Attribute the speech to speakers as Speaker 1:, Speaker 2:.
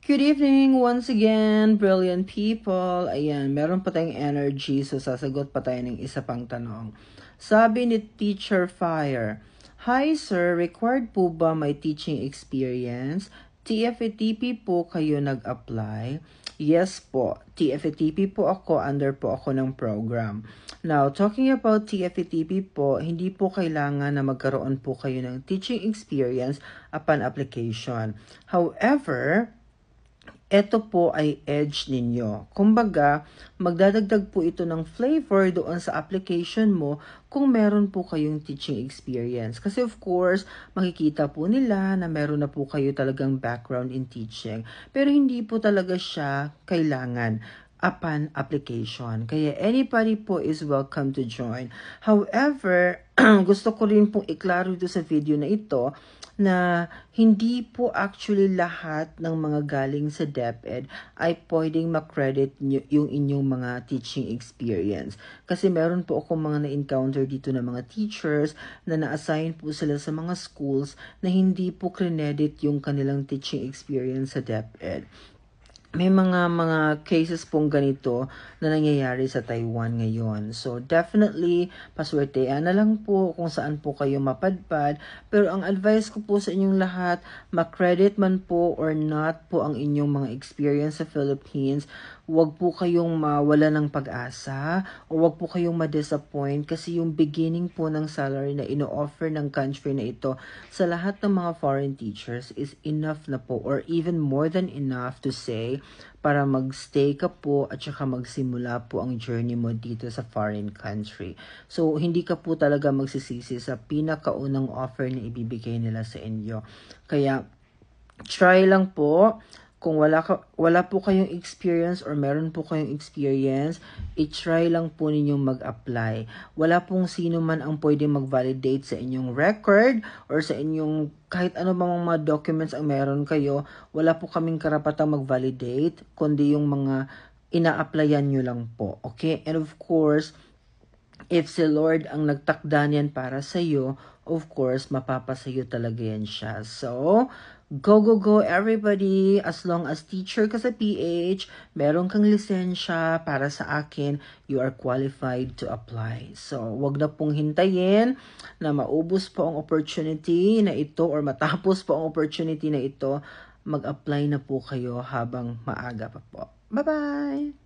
Speaker 1: Good evening once again, brilliant people. Ayan, meron pa tayong energy, so sasagot pa tayo ng isa pang tanong. Sabi ni Teacher Fire, Hi sir, required po ba may teaching experience? TFATP po kayo nag-apply? Yes po, TFATP po ako, under po ako ng program. Now, talking about TFATP po, hindi po kailangan na magkaroon po kayo ng teaching experience upon application. However, ito po ay edge ninyo. Kumbaga, magdadagdag po ito ng flavor doon sa application mo kung meron po kayong teaching experience. Kasi of course, makikita po nila na meron na po kayo talagang background in teaching. Pero hindi po talaga siya kailangan upon application. Kaya anybody po is welcome to join. However, gusto ko rin pong iklaro dito sa video na ito na hindi po actually lahat ng mga galing sa DepEd ay pwedeng makredit yung inyong mga teaching experience. Kasi meron po akong mga na-encounter dito na mga teachers na na-assign po sila sa mga schools na hindi po credit yung kanilang teaching experience sa DepEd. May mga cases pong ganito na nangyayari sa Taiwan ngayon. So, definitely, paswertean na lang po kung saan po kayo mapadpad. Pero ang advice ko po sa inyong lahat, makredit man po or not po ang inyong mga experience sa Philippines, huwag po kayong mawala ng pag-asa o huwag po kayong ma-disappoint kasi yung beginning po ng salary na ino-offer ng country na ito sa lahat ng mga foreign teachers is enough na po or even more than enough to say para magstay ka po at saka magsimula po ang journey mo dito sa foreign country. So, hindi ka po talaga magsisisi sa pinakaunang offer na ibibigay nila sa inyo. Kaya, try lang po. Kung wala po kayong experience or meron po kayong experience, i-try lang po ninyong mag-apply. Wala pong sino man ang pwede mag-validate sa inyong record or sa inyong kahit ano bang mga documents ang meron kayo. Wala po kaming karapatang mag-validate, kundi yung mga ina-applyan nyo lang po. Okay? And of course, if si Lord ang nagtakda niyan para sa iyo, of course, mapapasayo talaga yan siya. So, go everybody. As long as teacher ka sa PH, meron kang lisensya para sa akin, you are qualified to apply. So, wag na pong hintayin na maubos po ang opportunity na ito or matapos po ang opportunity na ito. Mag-apply na po kayo habang maaga pa po. Bye-bye!